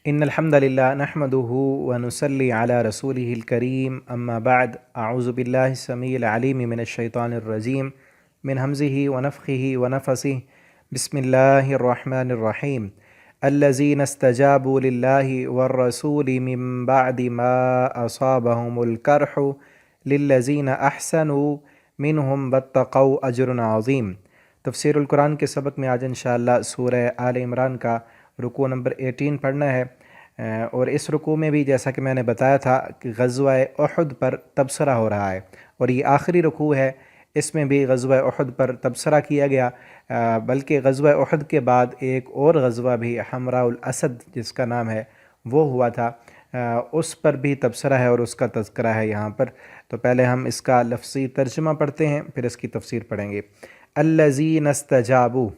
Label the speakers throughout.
Speaker 1: إن الحمد لله نحمده ونصلي على رسوله الكريم أما بعد أعوذ بالله السميع العليم من الشيطان الرجيم من همزه ونفخه ونفسه بسم الله الرحمن الرحيم الذين استجابوا لله والرسول من بعد ما أصابهم الكرح للذين أحسنوا منهم واتقوا أجر عظيم۔ تفسیر القرآن کے سبق میں آج انشاءاللہ سورہ آل عمران کا رکوع نمبر 18 پڑھنا ہے، اور اس رکوع میں بھی جیسا کہ میں نے بتایا تھا کہ غزوہ احد پر تبصرہ ہو رہا ہے، اور یہ آخری رکوع ہے۔ اس میں بھی غزوہ احد پر تبصرہ کیا گیا، بلکہ غزوہ احد کے بعد ایک اور غزوہ بھی حمراء الاسد جس کا نام ہے وہ ہوا تھا، اس پر بھی تبصرہ ہے اور اس کا تذکرہ ہے یہاں پر۔ تو پہلے ہم اس کا لفظی ترجمہ پڑھتے ہیں، پھر اس کی تفسیر پڑھیں گے۔ الذین استجابوا،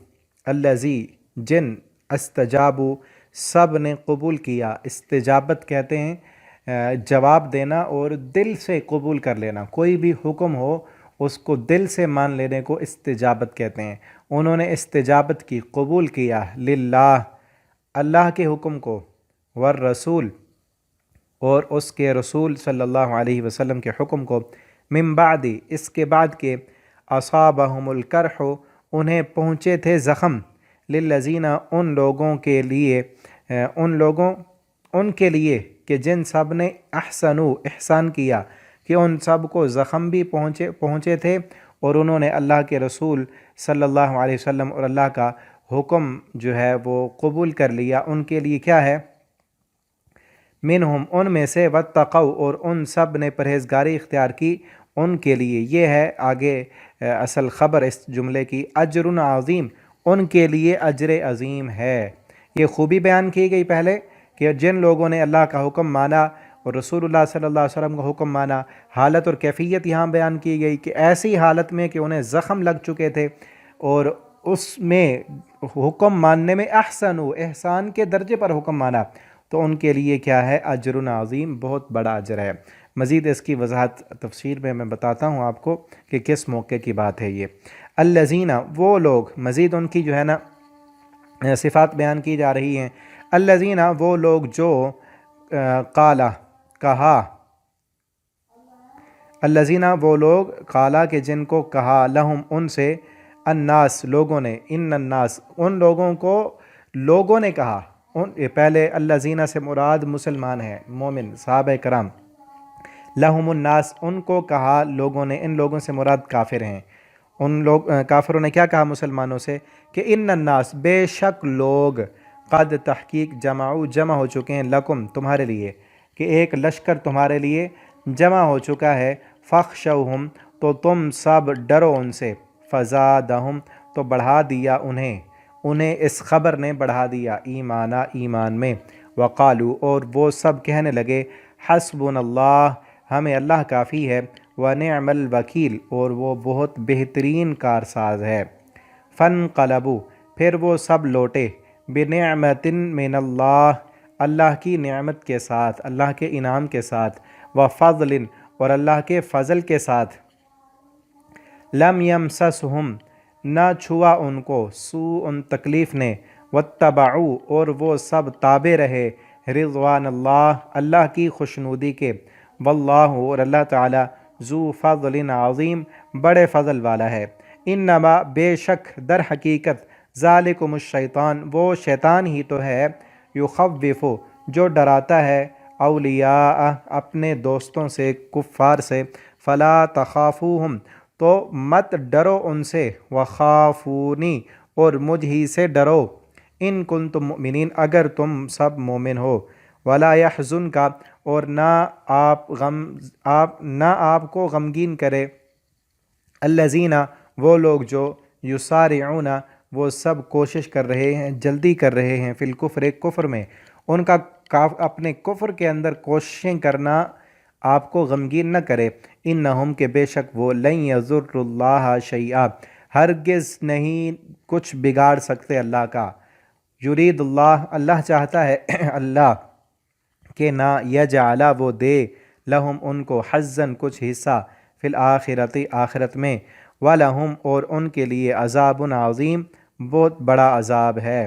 Speaker 1: الذی جن، استجابوا سب نے قبول کیا۔ استجابت کہتے ہیں جواب دینا اور دل سے قبول کر لینا، کوئی بھی حکم ہو اس کو دل سے مان لینے کو استجابت کہتے ہیں۔ انہوں نے استجابت کی، قبول کیا، للہ اللہ کے حکم کو، والرسول اور اس کے رسول صلی اللہ علیہ وسلم کے حکم کو، من بعد اس کے بعد کے، اصابہم الکرح انہیں پہنچے تھے زخم، للذین ان لوگوں کے لیے، ان کے لیے کہ جن سب نے احسنوا احسان کیا، کہ ان سب کو زخم بھی پہنچے تھے اور انہوں نے اللہ کے رسول صلی اللہ علیہ وسلم اور اللہ کا حکم جو ہے وہ قبول کر لیا۔ ان کے لیے کیا ہے؟ منہم ان میں سے، واتقوا اور ان سب نے پرہیزگاری اختیار کی، ان کے لیے یہ ہے آگے اصل خبر اس جملے کی، اجر عظیم، ان کے لیے اجر عظیم ہے۔ یہ خوبی بیان کی گئی پہلے کہ جن لوگوں نے اللہ کا حکم مانا اور رسول اللہ صلی اللہ علیہ وسلم کا حکم مانا، حالت اور کیفیت یہاں بیان کی گئی کہ ایسی حالت میں کہ انہیں زخم لگ چکے تھے اور اس میں حکم ماننے میں احسان کے درجے پر حکم مانا، تو ان کے لیے کیا ہے؟ اجر عظیم، بہت بڑا اجر ہے۔ مزید اس کی وضاحت تفسیر میں بتاتا ہوں آپ کو کہ کس موقع کی بات ہے یہ۔ الذین وہ لوگ، مزید ان کی جو ہے نا صفات بیان کی جا رہی ہیں۔ الذین وہ لوگ جو قالا کہا، الذین وہ لوگ قالا کہ جن کو کہا، لہم ان سے، الناس لوگوں نے، ان الناس ان لوگوں کو لوگوں نے کہا، پہلے الذین سے مراد مسلمان ہیں، مومن صحابہ کرام، لہم الناس ان کو کہا لوگوں نے، ان لوگوں سے مراد کافر ہیں۔ ان لوگ کافروں نے کیا کہا مسلمانوں سے کہ ان الناس بے شک لوگ، قد تحقیق جمع ہو چکے ہیں، لکم تمہارے لیے، کہ ایک لشکر تمہارے لیے جمع ہو چکا ہے، فخشوہم تو تم سب ڈرو ان سے، فزادہم تو بڑھا دیا انہیں اس خبر نے بڑھا دیا ایمان میں، وقالو اور وہ سب کہنے لگے، حسبنا اللہ ہمیں اللہ کافی ہے، ونعم الوکیل اور وہ بہت بہترین کارساز ہے۔ فانقلبوا پھر وہ سب لوٹے، بنعمت من اللہ اللہ کی نعمت کے ساتھ، اللہ کے انعام کے ساتھ، وفضل اور اللہ کے فضل کے ساتھ، لم یمسسہم نہ چھوا ان کو، سوء تکلیف نے، واتبعوا اور وہ سب تابع رہے، رضوان اللہ اللہ کی خوشنودی کے، واللہ اور اللہ تعالی ذو فضل عظیم بڑے فضل والا ہے۔ انما بے شک در حقیقت، ذالکم الشیطان وہ شیطان ہی تو ہے، یخوف جو ڈراتا ہے، اولیاء اپنے دوستوں سے، کفار سے، فلا تخافوہم تو مت ڈرو ان سے، وخافونی اور مجھ ہی سے ڈرو، ان کنتم مؤمنین اگر تم سب مومن ہو، ولا یحزنک اور نہ آپ کو غمگین کرے، الذین وہ لوگ جو، یسارعون وہ سب کوشش کر رہے ہیں، جلدی کر رہے ہیں، فی الکفر کفر میں، ان کا اپنے کفر کے اندر کوششیں کرنا آپ کو غمگین نہ کرے، انہم کہ بے شک وہ، لن یضروا اللہ شیئا ہرگز نہیں کچھ بگاڑ سکتے اللہ کا، یرید اللہ اللہ چاہتا ہے اللہ کہ نہ، یجعل وہ دے، لہم ان کو، حظاً کچھ حصہ، فی الآخرۃ آخرت میں، وَلَهُمْ اور ان کے لیے، عذاب عظیم بہت بڑا عذاب ہے۔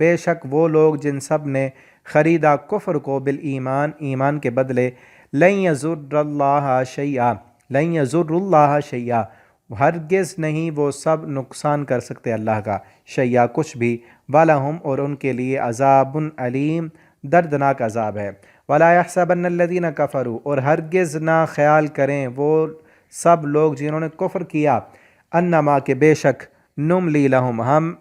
Speaker 1: بے شک وہ لوگ جن سب نے خریدا کفر کو بالایمان، ایمان کے بدلے، لن یضر اللہ شیئا، لن یضر اللہ شیئا، ہرگز نہیں وہ سب نقصان کر سکتے اللہ کا، شیئا کچھ بھی، وَلَهُمْ اور ان کے لیے عذاب علیم، دردناک عذاب ہے۔ وَلَا يَحْسَبَنَّ الَّذِينَ كَفَرُوا اور ہرگز نہ خیال کریں وہ سب لوگ جنہوں نے کفر کیا، انما کہ بے شک، نملی لہم ہم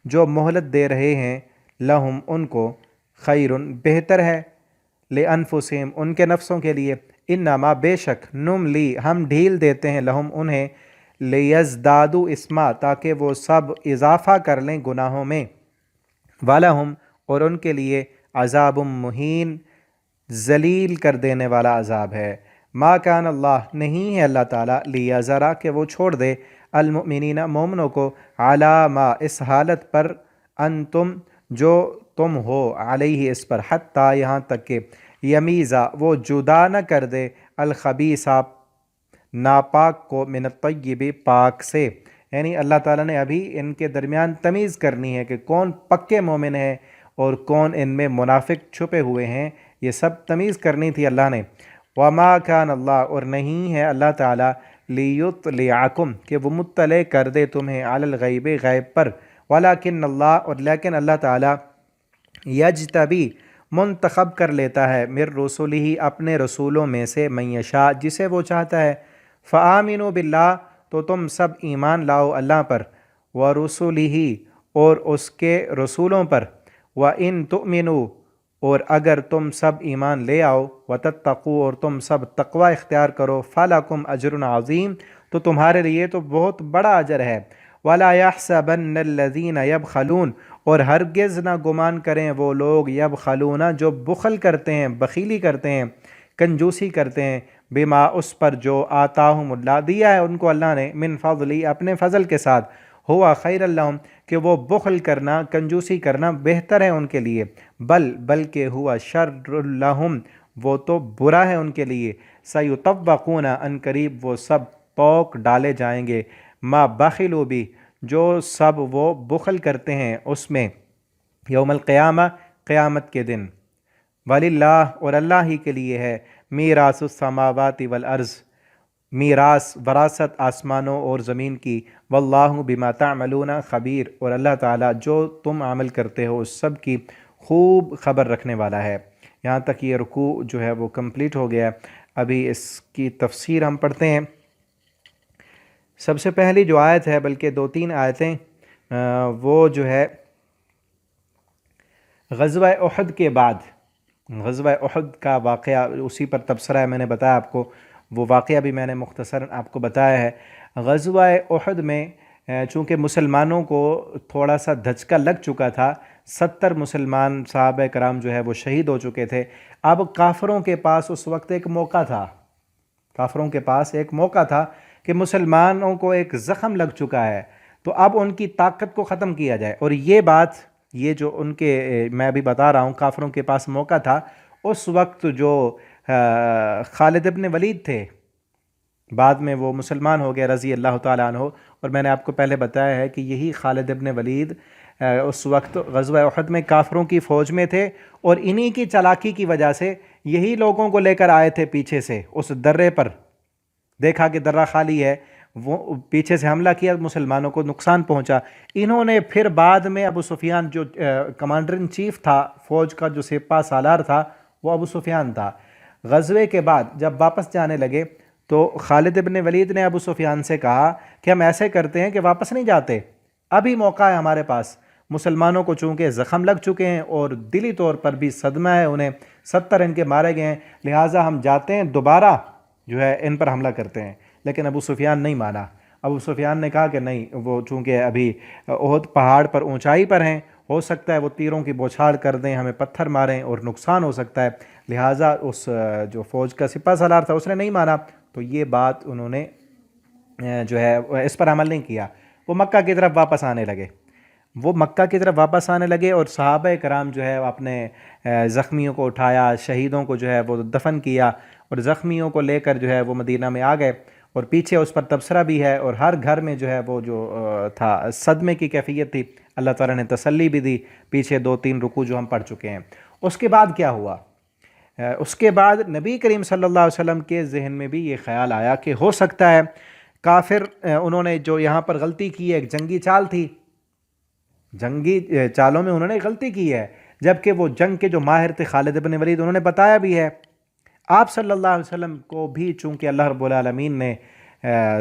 Speaker 1: جو مہلت دے رہے ہیں، لہم ان کو، خیرن بہتر ہے، لِأَنفُسِهِمْ ان کے نفسوں کے لیے، انما بے شک، نملی ہم ڈھیل دیتے ہیں، لہم انہیں، لیزدادوا اسما تاکہ وہ سب اضافہ کر لیں گناہوں میں، وَلَهُمْ اور ان کے لیے عذاب مہین، ذلیل کر دینے والا عذاب ہے۔ ما کان اللہ نہیں ہے اللہ تعالیٰ لیذرا کہ وہ چھوڑ دے المؤمنین مومنوں کو علی ما اس حالت پر انتم جو تم ہو علیہ اس پر حتیٰ یہاں تک کہ یمیزا وہ جدا نہ کر دے الخبیثہ ناپاک کو من الطیب پاک سے، یعنی اللہ تعالیٰ نے ابھی ان کے درمیان تمیز کرنی ہے کہ کون پکے مومن ہیں اور کون ان میں منافق چھپے ہوئے ہیں، یہ سب تمیز کرنی تھی اللہ نے۔ وما کان اللہ اور نہیں ہے اللہ تعالیٰ لیطلعکم کہ وہ مطلع کر دے تمہیں علی الغیب غیب پر، ولکن اللہ اور لیکن اللہ تعالیٰ یجتبی منتخب کر لیتا ہے من رسولہ اپنے رسولوں میں سے من یشاء جسے وہ چاہتا ہے، فآمنوا باللہ تو تم سب ایمان لاؤ اللہ پر، ورسولہ اور اس کے رسولوں پر، وَإِن تُؤْمِنُوا اور اگر تم سب ایمان لے آؤ، وَتَتَّقُوا اور تم سب تقوی اختیار کرو، فَلَكُمْ أَجْرٌ عَظِيمٌ تو تمہارے لیے تو بہت بڑا اجر ہے۔ وَلَا يَحْسَبَنَّ الَّذِينَ يَبْخَلُونَ اور ہرگز نہ گمان کریں وہ لوگ یبخلون جو بخل کرتے ہیں، بخیلی کرتے ہیں، کنجوسی کرتے ہیں، بما اس پر جو آتاہم اللہ دیا ہے ان کو اللہ نے، من فضلی اپنے فضل کے ساتھ، ہوا خیر لہم کہ وہ بخل کرنا، کنجوسی کرنا بہتر ہے ان کے لیے، بلکہ ہوا شر لہم وہ تو برا ہے ان کے لیے، سیطوقون ان قریب وہ سب توق ڈالے جائیں گے، ما بخلوا بھی جو سب وہ بخل کرتے ہیں اس میں، یوم القیامہ قیامت کے دن، وللہ اور اللہ ہی کے لیے ہے، میراث السماوات والارض میراث وراثت آسمانوں اور زمین کی، واللہ بما تعملون خبیر اور اللہ تعالیٰ جو تم عمل کرتے ہو اس سب کی خوب خبر رکھنے والا ہے۔ یہاں تک یہ رکوع جو ہے وہ کمپلیٹ ہو گیا۔ ابھی اس کی تفسیر ہم پڑھتے ہیں۔ سب سے پہلی جو آیت ہے، بلکہ 2-3 آیتیں، وہ جو ہے غزوہ احد کے بعد، غزوہ احد کا واقعہ، اسی پر تبصرہ ہے، میں نے بتایا آپ کو، وہ واقعہ بھی میں نے مختصراً آپ کو بتایا ہے۔ غزوہ احد میں چونکہ مسلمانوں کو تھوڑا سا دھچکا لگ چکا تھا، 70 مسلمان صحابہ کرام جو ہے وہ شہید ہو چکے تھے، اب کافروں کے پاس اس وقت ایک موقع تھا، کافروں کے پاس ایک موقع تھا کہ مسلمانوں کو ایک زخم لگ چکا ہے، تو اب ان کی طاقت کو ختم کیا جائے۔ اور یہ بات، یہ جو ان کے میں بھی بتا رہا ہوں کافروں کے پاس موقع تھا، اس وقت جو خالد ابن ولید تھے، بعد میں وہ مسلمان ہو گئے رضی اللہ تعالیٰ عنہ، اور میں نے آپ کو پہلے بتایا ہے کہ یہی خالد ابن ولید اس وقت غزوہ احد میں کافروں کی فوج میں تھے، اور انہی کی چالاکی کی وجہ سے یہی لوگوں کو لے کر آئے تھے پیچھے سے، اس درے پر دیکھا کہ درہ خالی ہے، وہ پیچھے سے حملہ کیا، مسلمانوں کو نقصان پہنچا۔ انہوں نے پھر بعد میں ابو سفیان جو کمانڈر ان چیف تھا، فوج کا جو سپہ سالار تھا، وہ ابو سفیان تھا۔ غزوے کے بعد جب واپس جانے لگے تو خالد ابن ولید نے ابو سفیان سے کہا کہ ہم ایسے کرتے ہیں کہ واپس نہیں جاتے، ابھی موقع ہے ہمارے پاس، مسلمانوں کو چونکہ زخم لگ چکے ہیں اور دلی طور پر بھی صدمہ ہے انہیں، 70 ان کے مارے گئے ہیں، لہٰذا ہم جاتے ہیں دوبارہ جو ہے ان پر حملہ کرتے ہیں۔ لیکن ابو سفیان نہیں مانا، ابو سفیان نے کہا کہ نہیں، وہ چونکہ ابھی احد پہاڑ پر اونچائی پر ہیں، ہو سکتا ہے وہ تیروں کی بوچھاڑ کر دیں، ہمیں پتھر ماریں اور نقصان ہو سکتا ہے، لہٰذا اس جو فوج کا سپہ سالار تھا اس نے نہیں مانا، تو یہ بات انہوں نے جو ہے اس پر عمل نہیں کیا۔ وہ مکہ کی طرف واپس آنے لگے، اور صحابہ کرام جو ہے اپنے زخمیوں کو اٹھایا، شہیدوں کو جو ہے وہ دفن کیا، اور زخمیوں کو لے کر جو ہے وہ مدینہ میں آ گئے، اور پیچھے اس پر تبصرہ بھی ہے، اور ہر گھر میں جو ہے وہ جو تھا صدمے کی کیفیت تھی، اللہ تعالیٰ نے تسلی بھی دی، پیچھے 2-3 رکوع جو ہم پڑھ چکے ہیں۔ اس کے بعد کیا ہوا؟ اس کے بعد نبی کریم صلی اللہ علیہ وسلم کے ذہن میں بھی یہ خیال آیا کہ ہو سکتا ہے کافر انہوں نے جو یہاں پر غلطی کی ہے، ایک جنگی چال تھی، جنگی چالوں میں انہوں نے غلطی کی ہے، جبکہ وہ جنگ کے جو ماہر تھے خالد بن ولید، انہوں نے بتایا بھی ہے۔ آپ صلی اللہ علیہ وسلم کو بھی چونکہ اللہ رب العالمین نے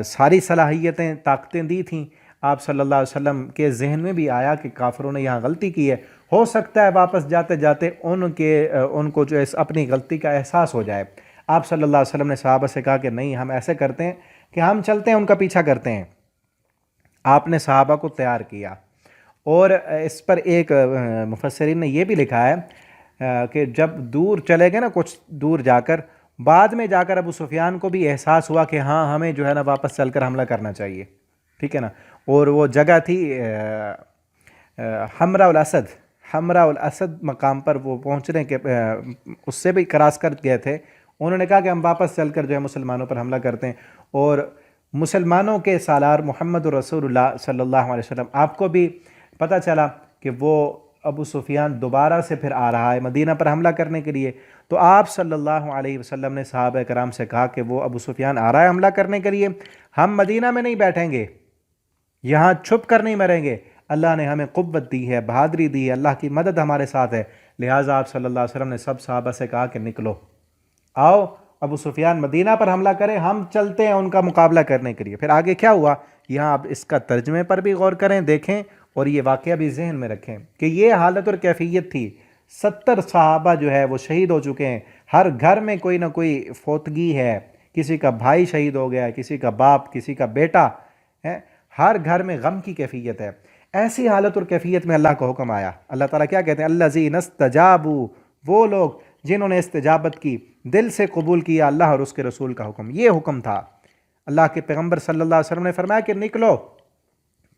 Speaker 1: ساری صلاحیتیں طاقتیں دی تھیں، آپ صلی اللہ علیہ وسلم کے ذہن میں بھی آیا کہ کافروں نے یہاں غلطی کی ہے، ہو سکتا ہے واپس جاتے جاتے ان کو جو اپنی غلطی کا احساس ہو جائے۔ آپ صلی اللہ علیہ وسلم نے صحابہ سے کہا کہ نہیں، ہم ایسے کرتے ہیں کہ ہم چلتے ہیں ان کا پیچھا کرتے ہیں۔ آپ نے صحابہ کو تیار کیا، اور اس پر ایک مفسرین نے یہ بھی لکھا ہے کہ جب دور چلے گئے نا، کچھ دور جا کر، بعد میں جا کر ابو سفیان کو بھی احساس ہوا کہ ہاں ہمیں جو ہے نا واپس چل کر حملہ کرنا چاہیے، ٹھیک ہے نا۔ اور وہ جگہ تھی حمراء الاسد مقام پر وہ پہنچنے کے اس سے بھی کراس کر گئے تھے۔ انہوں نے کہا کہ ہم واپس چل کر جو ہے مسلمانوں پر حملہ کرتے ہیں، اور مسلمانوں کے سالار محمد رسول اللہ صلی اللہ علیہ وسلم، آپ کو بھی پتہ چلا کہ وہ ابو سفیان دوبارہ سے پھر آ رہا ہے مدینہ پر حملہ کرنے کے لیے، تو آپ صلی اللہ علیہ وسلم نے صحابہ کرام سے کہا کہ وہ ابو سفیان آ رہا ہے حملہ کرنے کے لیے، ہم مدینہ میں نہیں بیٹھیں گے، یہاں چھپ کر نہیں مریں گے، اللہ نے ہمیں قوت دی ہے، بہادری دی ہے، اللہ کی مدد ہمارے ساتھ ہے۔ لہٰذا آپ صلی اللہ علیہ وسلم نے سب صحابہ سے کہا کہ نکلو، آؤ ابو سفیان مدینہ پر حملہ کریں، ہم چلتے ہیں ان کا مقابلہ کرنے کے لیے۔ پھر آگے کیا ہوا، یہاں آپ اس کا ترجمے پر بھی غور کریں، دیکھیں، اور یہ واقعہ بھی ذہن میں رکھیں کہ یہ حالت اور کیفیت تھی۔ 70 صحابہ جو ہے وہ شہید ہو چکے ہیں، ہر گھر میں کوئی نہ کوئی فوتگی ہے، کسی کا بھائی شہید ہو گیا، کسی کا باپ، کسی کا بیٹا ہے، ہر گھر میں غم کی کیفیت ہے۔ ایسی حالت اور کیفیت میں اللہ کا حکم آیا۔ اللہ تعالیٰ کیا کہتے ہیں؟ الذین استجابوا، وہ لوگ جنہوں نے استجابت کی، دل سے قبول کیا اللہ اور اس کے رسول کا حکم۔ یہ حکم تھا، اللہ کے پیغمبر صلی اللہ علیہ وسلم نے فرمایا کہ نکلو،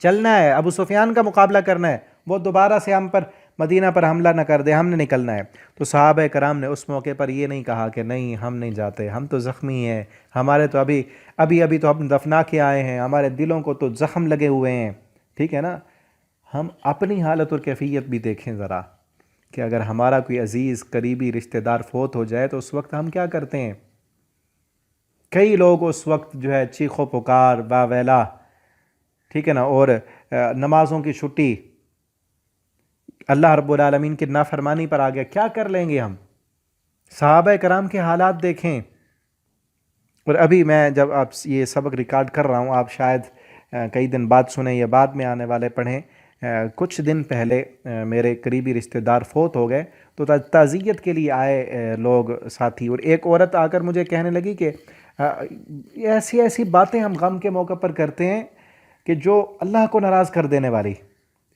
Speaker 1: چلنا ہے، ابو سفیان کا مقابلہ کرنا ہے، وہ دوبارہ سے ہم پر مدینہ پر حملہ نہ کر دے، ہم نے نکلنا ہے۔ تو صحابہ کرام نے اس موقع پر یہ نہیں کہا کہ نہیں ہم نہیں جاتے، ہم تو زخمی ہیں، ہمارے تو ابھی تو ہم دفنا کے آئے ہیں، ہمارے دلوں کو تو زخم لگے ہوئے ہیں، ٹھیک ہے نا۔ ہم اپنی حالت اور کیفیت بھی دیکھیں ذرا، کہ اگر ہمارا کوئی عزیز قریبی رشتہ دار فوت ہو جائے تو اس وقت ہم کیا کرتے ہیں؟ کئی لوگ اس وقت جو ہے چیخ و پکار، واویلا، ٹھیک ہے نا، اور نمازوں کی چھٹی، اللہ رب العالمین کی نافرمانی پر آ گیا، کیا کر لیں گے ہم؟ صحابہ کرام کے حالات دیکھیں۔ اور ابھی میں جب آپ یہ سبق ریکارڈ کر رہا ہوں، آپ شاید کئی دن بعد سنیں یا بعد میں آنے والے پڑھیں، کچھ دن پہلے میرے قریبی رشتہ دار فوت ہو گئے، تو تعزیت کے لیے آئے لوگ ساتھی، اور ایک عورت آ کر مجھے کہنے لگی کہ ایسی باتیں ہم غم کے موقع پر کرتے ہیں کہ جو اللہ کو ناراض کر دینے والی۔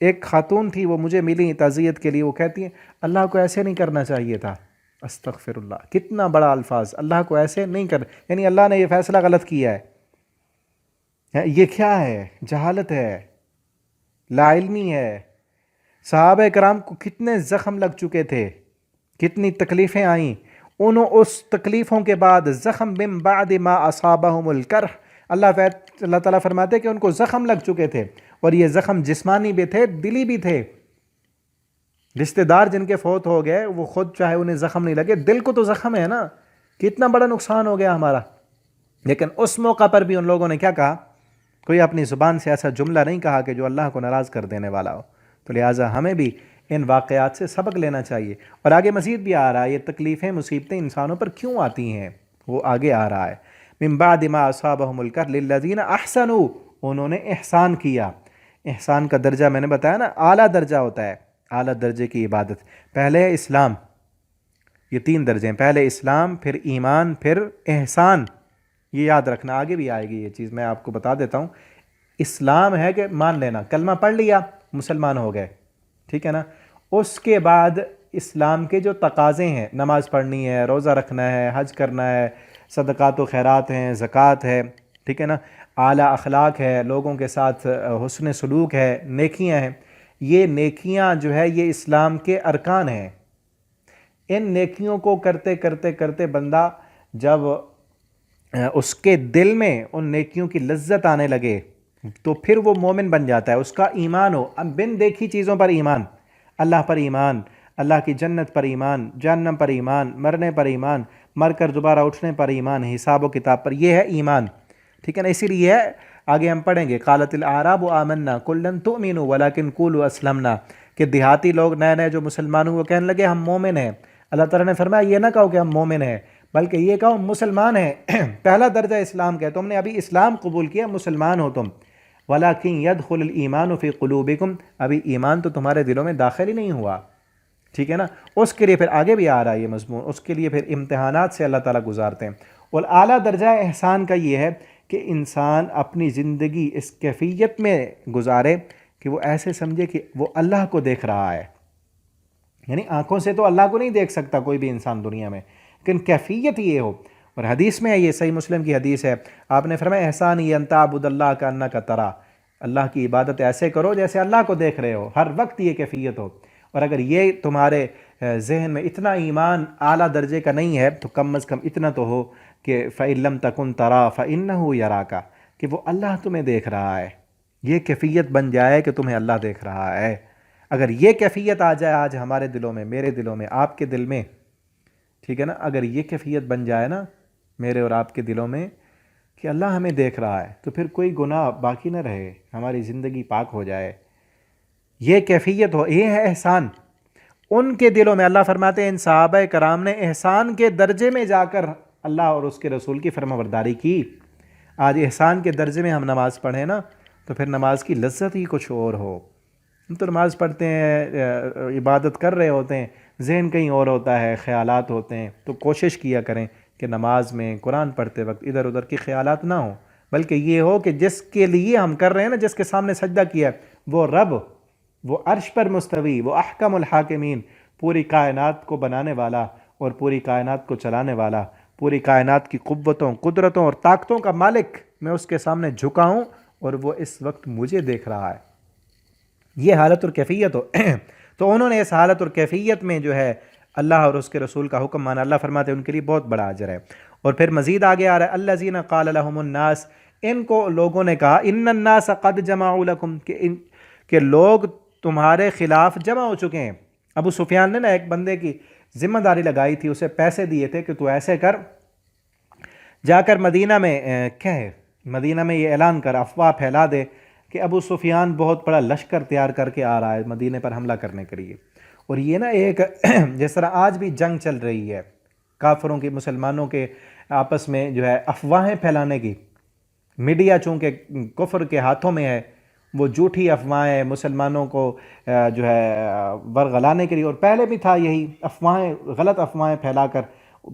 Speaker 1: ایک خاتون تھی، وہ مجھے ملی تعزیت کے لیے، وہ کہتی ہیں اللہ کو ایسے نہیں کرنا چاہیے تھا۔ استغفر اللہ، کتنا بڑا الفاظ، اللہ کو ایسے نہیں کرنا، یعنی اللہ نے یہ فیصلہ غلط کیا ہے۔ یہ کیا ہے؟ جہالت ہے، لا علمی ہے۔ صحابہ کرام کو کتنے زخم لگ چکے تھے، کتنی تکلیفیں آئیں، انہوں اس تکلیفوں کے بعد زخم من بعد ما اصابہم الکرح، اللہ تعالیٰ فرماتے ہیں کہ ان کو زخم لگ چکے تھے، اور یہ زخم جسمانی بھی تھے، دلی بھی تھے۔ رشتہ دار جن کے فوت ہو گئے وہ خود چاہے انہیں زخم نہیں لگے، دل کو تو زخم ہے نا، کتنا بڑا نقصان ہو گیا ہمارا۔ لیکن اس موقع پر بھی ان لوگوں نے کیا کہا؟ کوئی اپنی زبان سے ایسا جملہ نہیں کہا کہ جو اللہ کو ناراض کر دینے والا ہو۔ تو لہٰذا ہمیں بھی ان واقعات سے سبق لینا چاہیے۔ اور آگے مزید بھی آ رہا ہے، یہ تکلیفیں مصیبتیں انسانوں پر کیوں آتی ہیں، وہ آگے آ رہا ہے۔ من بعد ما اصابہم الکرح للذین احسنوا، انہوں نے احسان کیا۔ احسان کا درجہ میں نے بتایا نا، اعلیٰ درجہ ہوتا ہے، اعلیٰ درجے کی عبادت۔ پہلے اسلام، یہ 3 درجے ہیں، پہلے اسلام، پھر ایمان، پھر احسان۔ یہ یاد رکھنا، آگے بھی آئے گی یہ چیز، میں آپ کو بتا دیتا ہوں۔ اسلام ہے کہ مان لینا، کلمہ پڑھ لیا مسلمان ہو گئے، ٹھیک ہے نا۔ اس کے بعد اسلام کے جو تقاضے ہیں، نماز پڑھنی ہے، روزہ رکھنا ہے، حج کرنا ہے، صدقات و خیرات ہیں، زکوٰۃ ہے، ٹھیک ہے نا، اعلیٰ اخلاق ہے، لوگوں کے ساتھ حسن سلوک ہے، نیکیاں ہیں۔ یہ نیکیاں جو ہے یہ اسلام کے ارکان ہیں۔ ان نیکیوں کو کرتے کرتے کرتے بندہ جب اس کے دل میں ان نیکیوں کی لذت آنے لگے تو پھر وہ مومن بن جاتا ہے، اس کا ایمان ہو، اب بن دیکھی چیزوں پر ایمان، اللہ پر ایمان، اللہ کی جنت پر ایمان، جہنم پر ایمان، مرنے پر ایمان، مر کر دوبارہ اٹھنے پر ایمان، حساب و کتاب پر، یہ ہے ایمان، ٹھیک ہے نا؟ اسی لیے آگے ہم پڑھیں گے قالت الاعراب آمنا قل لن تؤمنوا ولکن قولوا اسلمنا، کہ دیہاتی لوگ نئے نئے جو مسلمان ہوئے وہ کہنے لگے ہم مومن ہیں۔ اللہ تعالیٰ نے فرمایا یہ نہ کہو کہ ہم مومن ہیں، بلکہ یہ کہو مسلمان ہیں، پہلا درجہ اسلام کا ہے، تم نے ابھی اسلام قبول کیا، مسلمان ہو تم، وَلَكِنْ يَدْخُلُ الْإِيمَانُ فِي قُلُوبِكُمْ، ابھی ایمان تو تمہارے دلوں میں داخل ہی نہیں ہوا، ٹھیک ہے نا؟ اس کے لیے پھر آگے بھی آ رہا ہے یہ مضمون، اس کے لیے پھر امتحانات سے اللہ تعالیٰ گزارتے ہیں۔ اور اعلیٰ درجہ احسان کا یہ ہے کہ انسان اپنی زندگی اس کیفیت میں گزارے کہ وہ ایسے سمجھے کہ وہ اللہ کو دیکھ رہا ہے، یعنی آنکھوں سے تو اللہ کو نہیں دیکھ سکتا کوئی بھی انسان دنیا میں، لیکن کیفیت یہ ہو۔ اور حدیث میں ہے، یہ صحیح مسلم کی حدیث ہے، آپ نے فرمایا احسان یہ ان تعبد اللہ کانک ترا، اللہ کی عبادت ایسے کرو جیسے اللہ کو دیکھ رہے ہو، ہر وقت یہ کیفیت ہو۔ اور اگر یہ تمہارے ذہن میں اتنا ایمان اعلیٰ درجے کا نہیں ہے تو کم از کم اتنا تو ہو کہ فَإِن لَمْ تَكُنْ تَرَى فَإِنَّهُ يَرَاكَ، کہ وہ اللہ تمہیں دیکھ رہا ہے، یہ کیفیت بن جائے کہ تمہیں اللہ دیکھ رہا ہے۔ اگر یہ کیفیت آ جائے آج ہمارے دلوں میں، میرے دلوں میں، آپ کے دل میں، ٹھیک ہے نا، اگر یہ کیفیت بن جائے نا میرے اور آپ کے دلوں میں کہ اللہ ہمیں دیکھ رہا ہے، تو پھر کوئی گناہ باقی نہ رہے، ہماری زندگی پاک ہو جائے، یہ کیفیت ہو، یہ ہے احسان۔ ان کے دلوں میں اللہ فرماتے ہیں ان صحابہ کرام نے احسان کے درجے میں جا کر اللہ اور اس کے رسول کی فرمانبرداری کی۔ آج احسان کے درجے میں ہم نماز پڑھیں نا تو پھر نماز کی لذت ہی کچھ اور ہو۔ ہم تو نماز پڑھتے ہیں، عبادت کر رہے ہوتے ہیں، ذہن کہیں اور ہوتا ہے، خیالات ہوتے ہیں، تو کوشش کیا کریں کہ نماز میں قرآن پڑھتے وقت ادھر ادھر کی خیالات نہ ہوں، بلکہ یہ ہو کہ جس کے لیے ہم کر رہے ہیں نا، جس کے سامنے سجدہ کیا ہے، وہ رب، وہ عرش پر مستوی، وہ احکم الحاکمین، پوری کائنات کو بنانے والا اور پوری کائنات کو چلانے والا، پوری کائنات کی قوتوں، قدرتوں اور طاقتوں کا مالک، میں اس کے سامنے جھکا ہوں اور وہ اس وقت مجھے دیکھ رہا ہے، یہ حالت اور کیفیت ہو۔ تو انہوں نے اس حالت اور کیفیت میں جو ہے اللہ اور اس کے رسول کا حکم مانا۔ اللہ فرماتے ہیں ان کے لیے بہت بڑا اجر ہے۔ اور پھر مزید آگے آ رہا ہے الذین قال لهم الناس، ان کو لوگوں نے کہا ان الناس قد جمعوا لکم، کہ لوگ تمہارے خلاف جمع ہو چکے ہیں۔ ابو سفیان نے نا ایک بندے کی ذمہ داری لگائی تھی، اسے پیسے دیے تھے کہ تو ایسے کر، جا کر مدینہ میں کہے، مدینہ میں یہ اعلان کر، افواہ پھیلا دے کہ ابو سفیان بہت بڑا لشکر تیار کر کے آ رہا ہے مدینہ پر حملہ کرنے کے لیے۔ اور یہ نا ایک جس طرح آج بھی جنگ چل رہی ہے کافروں کی مسلمانوں کے آپس میں جو ہے افواہیں پھیلانے کی، میڈیا چونکہ کفر کے ہاتھوں میں ہے، وہ جھوٹی افواہیں مسلمانوں کو جو ہے ورغلانے کے لیے، اور پہلے بھی تھا یہی، افواہیں، غلط افواہیں پھیلا کر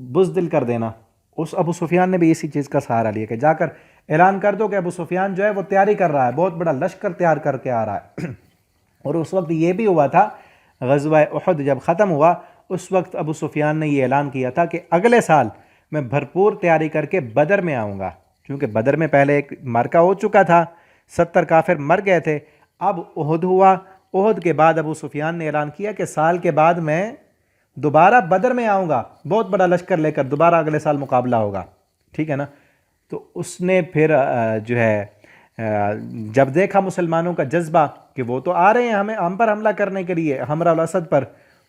Speaker 1: بزدل کر دینا۔ اس ابو سفیان نے بھی اسی چیز کا سہارا لیا کہ جا کر اعلان کر دو کہ ابو سفیان جو ہے وہ تیاری کر رہا ہے، بہت بڑا لشکر تیار کر کے آ رہا ہے۔ اور اس وقت یہ بھی ہوا تھا، غزوہ احد جب ختم ہوا اس وقت ابو سفیان نے یہ اعلان کیا تھا کہ اگلے سال میں بھرپور تیاری کر کے بدر میں آؤں گا، کیونکہ بدر میں پہلے ایک معرکہ ہو چکا تھا، 70 کافر مر گئے تھے، اب احد ہوا، احد کے بعد ابو سفیان نے اعلان کیا کہ سال کے بعد میں دوبارہ بدر میں آؤں گا، بہت بڑا لشکر لے کر دوبارہ اگلے سال مقابلہ ہوگا، ٹھیک ہے نا؟ تو اس نے پھر جو ہے جب دیکھا مسلمانوں کا جذبہ کہ وہ تو آ رہے ہیں ہم پر حملہ کرنے کے لیے، حمراء الاسد پر،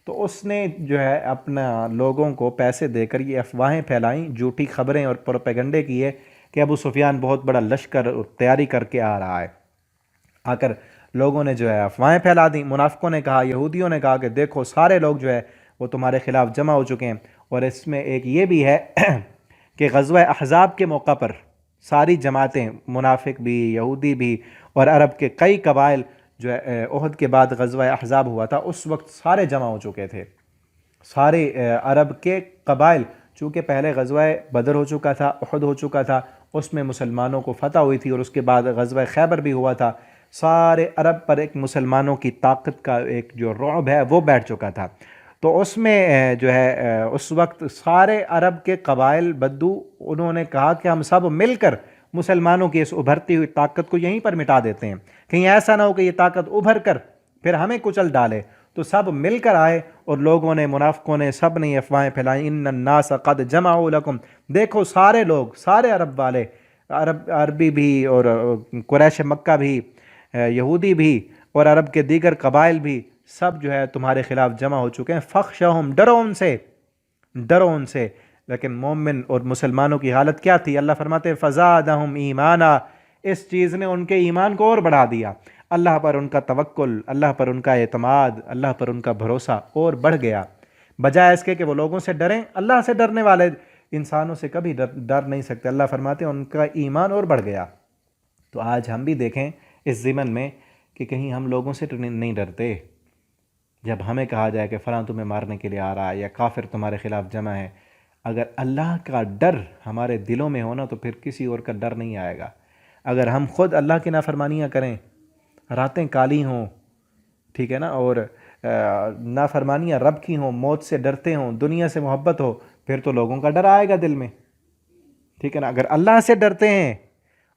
Speaker 1: تو اس نے جو ہے اپنا لوگوں کو پیسے دے کر یہ افواہیں پھیلائیں، جھوٹی خبریں اور پروپیگنڈے کیے کہ ابو سفیان بہت بڑا لشکر تیاری کر کے آ رہا ہے۔ آ کر لوگوں نے جو ہے افواہیں پھیلا دیں، منافقوں نے کہا، یہودیوں نے کہا کہ دیکھو سارے لوگ جو ہے وہ تمہارے خلاف جمع ہو چکے ہیں۔ اور اس میں ایک یہ بھی ہے کہ غزوہ احزاب کے موقع پر ساری جماعتیں، منافق بھی، یہودی بھی، اور عرب کے کئی قبائل جو ہے احد کے بعد غزوہ احزاب ہوا تھا اس وقت سارے جمع ہو چکے تھے، سارے عرب کے قبائل، چونکہ پہلے غزوہ بدر ہو چکا تھا، احد ہو چکا تھا، اس میں مسلمانوں کو فتح ہوئی تھی، اور اس کے بعد غزوہ خیبر بھی ہوا تھا، سارے عرب پر ایک مسلمانوں کی طاقت کا ایک جو رعب ہے وہ بیٹھ چکا تھا۔ تو اس میں جو ہے اس وقت سارے عرب کے قبائل بدو انہوں نے کہا کہ ہم سب مل کر مسلمانوں کی اس ابھرتی ہوئی طاقت کو یہیں پر مٹا دیتے ہیں، کہیں ایسا نہ ہو کہ یہ طاقت ابھر کر پھر ہمیں کچل ڈالے۔ تو سب مل کر آئے اور لوگوں نے منافقوں نے سب نے افواہیں پھیلائیں ان الناس قد جمعوا لکم، دیکھو سارے لوگ، سارے عرب والے، عربی بھی اور قریش مکہ بھی، یہودی بھی اور عرب کے دیگر قبائل بھی، سب جو ہے تمہارے خلاف جمع ہو چکے ہیں، فخشہم، ڈرو ان سے، ڈرو ان سے۔ لیکن مومن اور مسلمانوں کی حالت کیا تھی؟ اللہ فرماتے ہیں فزادہم ایمانا، اس چیز نے ان کے ایمان کو اور بڑھا دیا، اللہ پر ان کا توکل، اللہ پر ان کا اعتماد، اللہ پر ان کا بھروسہ اور بڑھ گیا، بجائے اس کے کہ وہ لوگوں سے ڈریں۔ اللہ سے ڈرنے والے انسانوں سے کبھی ڈر نہیں سکتے، اللہ فرماتے ہیں ان کا ایمان اور بڑھ گیا۔ تو آج ہم بھی دیکھیں اس ضمن میں کہ کہیں ہم لوگوں سے نہیں ڈرتے، جب ہمیں کہا جائے کہ فلاں تمہیں مارنے کے لیے آ رہا ہے یا کافر تمہارے خلاف جمع ہے، اگر اللہ کا ڈر ہمارے دلوں میں ہونا تو پھر کسی اور کا ڈر نہیں آئے گا۔ اگر ہم خود اللہ کی نافرمانیاں کریں، راتیں کالی ہوں، ٹھیک ہے نا، اور نافرمانیاں رب کی ہوں، موت سے ڈرتے ہوں، دنیا سے محبت ہو، پھر تو لوگوں کا ڈر آئے گا دل میں، ٹھیک ہے نا۔ اگر اللہ سے ڈرتے ہیں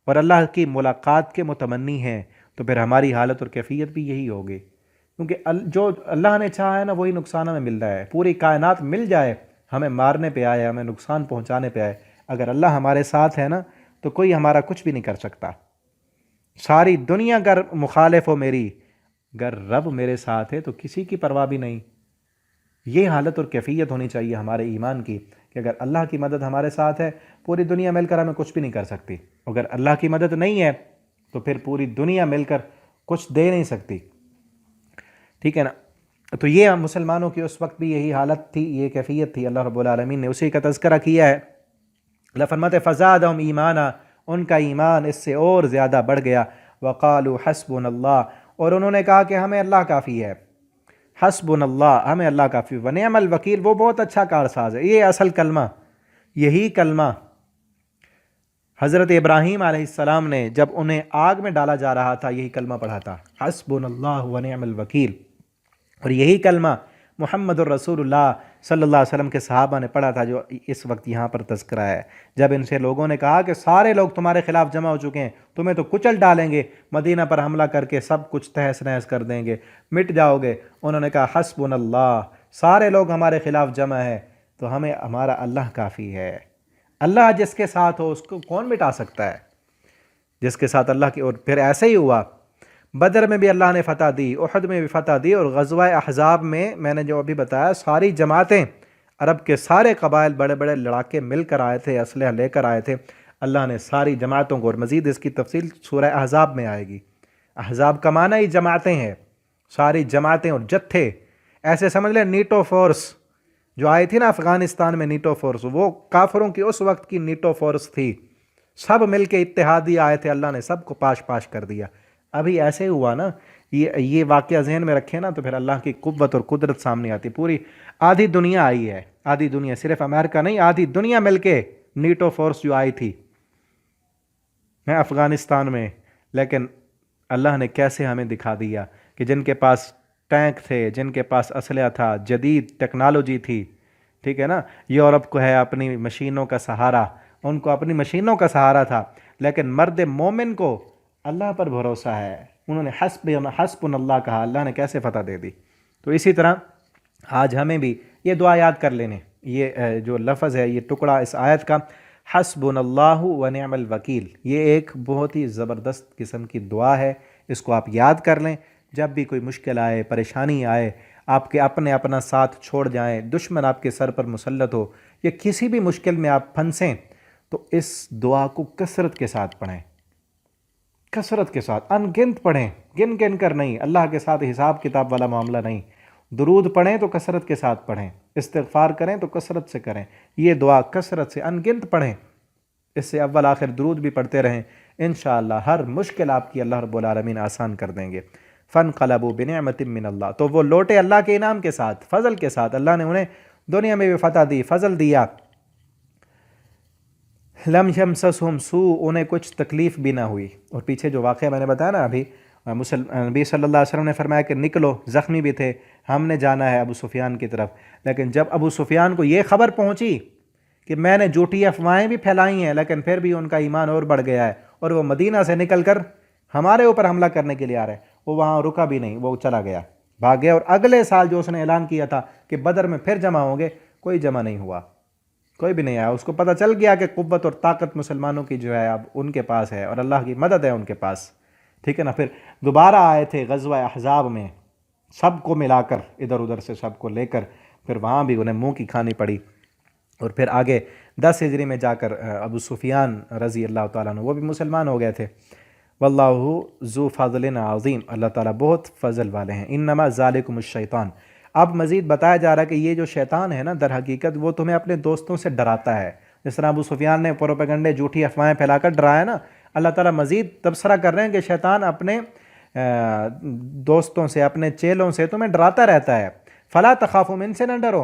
Speaker 1: اور اللہ کی ملاقات کے متمنی ہیں تو پھر ہماری حالت اور کیفیت بھی یہی ہوگی، کیونکہ جو اللہ نے چاہا ہے نا وہی نقصان ہمیں مل رہا ہے۔ پوری کائنات مل جائے ہمیں مارنے پہ آئے، ہمیں نقصان پہنچانے پہ آئے، اگر اللہ ہمارے ساتھ ہے نا تو کوئی ہمارا کچھ بھی نہیں کر سکتا۔ ساری دنیا اگر مخالف ہو میری، اگر رب میرے ساتھ ہے تو کسی کی پرواہ بھی نہیں۔ یہ حالت اور کیفیت ہونی چاہیے ہمارے ایمان کی کہ اگر اللہ کی مدد ہمارے ساتھ ہے، پوری دنیا مل کر ہمیں کچھ بھی نہیں کر سکتی، اگر اللہ کی مدد نہیں ہے تو پھر پوری دنیا مل کر کچھ دے نہیں سکتی، ٹھیک ہے نا۔ تو یہ مسلمانوں کی اس وقت بھی یہی حالت تھی، یہ کیفیت تھی، اللہ رب العالمین نے اسی کا تذکرہ کیا ہے۔ اللہ فرماتے فزادہم ایمانا، ان کا ایمان اس سے اور زیادہ بڑھ گیا، وقالوا حسبنا اللہ، اور انہوں نے کہا کہ ہمیں اللہ کافی ہے، حسبنا اللہ، ہمیں اللہ کافی، ونعم الوکیل، وہ بہت اچھا کارساز ہے۔ یہ اصل کلمہ، یہی کلمہ حضرت ابراہیم علیہ السلام نے جب انہیں آگ میں ڈالا جا رہا تھا یہی کلمہ پڑھا تھا، حسبنا اللہ ونعم الوکیل، اور یہی کلمہ محمد الرسول اللہ صلی اللہ علیہ وسلم کے صحابہ نے پڑھا تھا جو اس وقت یہاں پر تذکرہ ہے۔ جب ان سے لوگوں نے کہا کہ سارے لوگ تمہارے خلاف جمع ہو چکے ہیں، تمہیں تو کچل ڈالیں گے، مدینہ پر حملہ کر کے سب کچھ تہس نہس کر دیں گے، مٹ جاؤ گے، انہوں نے کہا حسبنا اللہ، سارے لوگ ہمارے خلاف جمع ہے تو ہمیں ہمارا اللہ کافی ہے۔ اللہ جس کے ساتھ ہو اس کو کون مٹا سکتا ہے؟ جس کے ساتھ اللہ کی، اور پھر ایسے ہی ہوا، بدر میں بھی اللہ نے فتح دی، احد میں بھی فتح دی، اور غزوہ احزاب میں نے جو ابھی بتایا ساری جماعتیں، عرب کے سارے قبائل بڑے بڑے لڑاکے مل کر آئے تھے، اسلحہ لے کر آئے تھے، اللہ نے ساری جماعتوں کو، اور مزید اس کی تفصیل سورہ احزاب میں آئے گی۔ احزاب کا معنی ہی جماعتیں ہیں، ساری جماعتیں اور جتھے، ایسے سمجھ لیں نیٹو فورس جو آئی تھی نا افغانستان میں، نیٹو فورس، وہ کافروں کی اس وقت کی نیٹو فورس تھی، سب مل کے اتحادی آئے تھے، اللہ نے سب کو پاش پاش کر دیا۔ ابھی ایسے ہوا نا، یہ واقعہ ذہن میں رکھے نا تو پھر اللہ کی قوت اور قدرت سامنے آتی۔ پوری آدھی دنیا آئی ہے، آدھی دنیا، صرف امریکہ نہیں، آدھی دنیا مل کے نیٹو فورس جو آئی تھی افغانستان میں، لیکن اللہ نے کیسے ہمیں دکھا دیا کہ جن کے پاس ٹینک تھے، جن کے پاس اسلحہ تھا، جدید ٹیکنالوجی تھی، ٹھیک ہے نا، یورپ کو ہے اپنی مشینوں کا سہارا، ان کو اپنی مشینوں کا سہارا تھا، لیکن مرد مومن کو اللہ پر بھروسہ ہے، انہوں نے حسبنا اللہ کہا، اللہ نے کیسے فتح دے دی۔ تو اسی طرح آج ہمیں بھی یہ دعا یاد کر لینے، یہ جو لفظ ہے، یہ ٹکڑا اس آیت کا، حسبنا اللہ ونعم الوکیل، یہ ایک بہت ہی زبردست قسم کی دعا ہے، اس کو آپ یاد کر لیں۔ جب بھی کوئی مشکل آئے، پریشانی آئے، آپ کے اپنا ساتھ چھوڑ جائیں، دشمن آپ کے سر پر مسلط ہو، یا کسی بھی مشکل میں آپ پھنسیں، تو اس دعا کو کثرت کے ساتھ پڑھیں، کثرت کے ساتھ، ان گنت پڑھیں، گن گن کر نہیں، اللہ کے ساتھ حساب کتاب والا معاملہ نہیں۔ درود پڑھیں تو کثرت کے ساتھ پڑھیں، استغفار کریں تو کثرت سے کریں، یہ دعا کثرت سے ان گنت پڑھیں، اس سے اول آخر درود بھی پڑھتے رہیں، انشاءاللہ ہر مشکل آپ کی اللہ رب العالمین آسان کر دیں گے۔ فانقلبوا بنعمت من اللہ، تو وہ لوٹے اللہ کے انعام کے ساتھ، فضل کے ساتھ، اللہ نے انہیں دنیا میں بھی فتح دی، فضل دیا۔ لم یمسسہم سوء، انہیں کچھ تکلیف بھی نہ ہوئی، اور پیچھے جو واقعہ میں نے بتایا نا ابھی، نبی صلی اللہ علیہ وسلم نے فرمایا کہ نکلو، زخمی بھی تھے، ہم نے جانا ہے ابو سفیان کی طرف، لیکن جب ابو سفیان کو یہ خبر پہنچی کہ میں نے جھوٹی افواہیں بھی پھیلائی ہیں لیکن پھر بھی ان کا ایمان اور بڑھ گیا ہے، اور وہ مدینہ سے نکل کر ہمارے اوپر حملہ کرنے کے لیے آ رہے ہیں، وہ وہاں رکا بھی نہیں، وہ چلا گیا بھاگ گیا، اور اگلے سال جو اس نے اعلان کیا تھا کہ بدر میں پھر جمع ہوں گے، کوئی جمع نہیں ہوا، کوئی بھی نہیں آیا۔ اس کو پتہ چل گیا کہ قوت اور طاقت مسلمانوں کی جو ہے اب ان کے پاس ہے، اور اللہ کی مدد ہے ان کے پاس، ٹھیک ہے نا۔ پھر دوبارہ آئے تھے غزوہ احزاب میں، سب کو ملا کر، ادھر ادھر سے سب کو لے کر، پھر وہاں بھی انہیں منہ کی کھانی پڑی، اور پھر آگے 10 ہجری میں جا کر ابو سفیان رضی اللہ تعالیٰ عنہ وہ بھی مسلمان ہو گئے تھے۔ واللہ ذو فضل عظیم، اللہ تعالیٰ بہت فضل والے ہیں۔ انما ذالکم الشیطان، اب مزید بتایا جا رہا ہے کہ یہ جو شیطان ہے نا، در حقیقت وہ تمہیں اپنے دوستوں سے ڈراتا ہے، جس طرح ابو سفیان نے پروپیگنڈے، جھوٹی افواہیں پھیلا کر ڈرایا نا، اللہ تعالیٰ مزید تبصرہ کر رہے ہیں کہ شیطان اپنے دوستوں سے، اپنے چیلوں سے تمہیں ڈراتا رہتا ہے۔ فلا تخافوا، ان سے نہ ڈرو،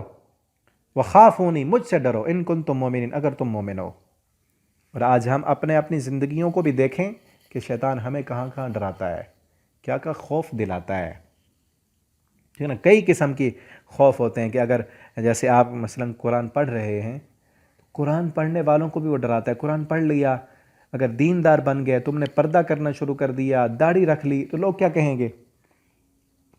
Speaker 1: وخافونی، مجھ سے ڈرو، ان کنتم مومنین، اگر تم مومن ہو۔ اور آج ہم اپنی زندگیوں کو بھی دیکھیں کہ شیطان ہمیں کہاں کہاں ڈراتا ہے، کیا کیا خوف دلاتا ہے، ٹھیک ہے نا۔ کئی قسم کی خوف ہوتے ہیں کہ اگر جیسے آپ مثلا قرآن پڑھ رہے ہیں، قرآن پڑھنے والوں کو بھی وہ ڈراتا ہے۔ قرآن پڑھ لیا، اگر دیندار بن گئے، تم نے پردہ کرنا شروع کر دیا، داڑھی رکھ لی، تو لوگ کیا کہیں گے،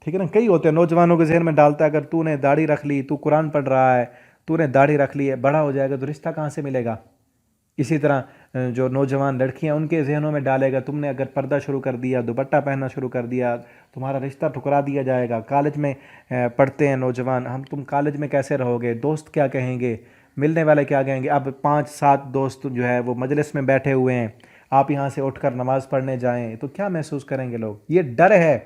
Speaker 1: ٹھیک ہے نا۔ کئی ہوتے ہیں نوجوانوں کے ذہن میں ڈالتا ہے، اگر تو نے داڑھی رکھ لی، تو قرآن پڑھ رہا ہے، تو نے داڑھی رکھ لی ہے، بڑا ہو جائے گا تو رشتہ کہاں سے ملے گا۔ اسی طرح جو نوجوان لڑکیاں، ان کے ذہنوں میں ڈالے گا، تم نے اگر پردہ شروع کر دیا، دوپٹہ پہننا شروع کر دیا، تمہارا رشتہ ٹھکرا دیا جائے گا۔ کالج میں پڑھتے ہیں نوجوان، تم کالج میں کیسے رہو گے، دوست کیا کہیں گے، ملنے والے کیا کہیں گے۔ اب 5-7 دوست جو ہے وہ مجلس میں بیٹھے ہوئے ہیں، آپ یہاں سے اٹھ کر نماز پڑھنے جائیں تو کیا محسوس کریں گے لوگ۔ یہ ڈر ہے،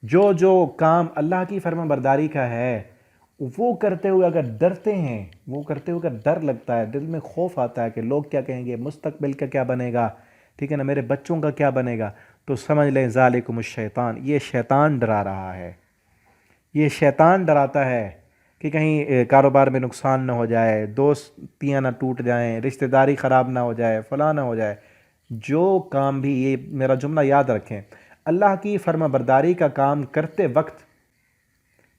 Speaker 1: جو کام اللہ کی فرما برداری کا ہے وہ کرتے ہوئے اگر ڈرتے ہیں، وہ کرتے ہوئے اگر ڈر لگتا ہے، دل میں خوف آتا ہے کہ لوگ کیا کہیں گے، مستقبل کا کیا بنے گا، ٹھیک ہے نا، میرے بچوں کا کیا بنے گا، تو سمجھ لیں ذالکم الشیطان، یہ شیطان ڈرا رہا ہے۔ یہ شیطان ڈراتا ہے کہ کہیں کاروبار میں نقصان نہ ہو جائے، دوستیاں نہ ٹوٹ جائیں، رشتہ داری خراب نہ ہو جائے، فلاں نہ ہو جائے۔ جو کام بھی، یہ میرا جملہ یاد رکھیں، اللہ کی فرما برداری کا کام کرتے وقت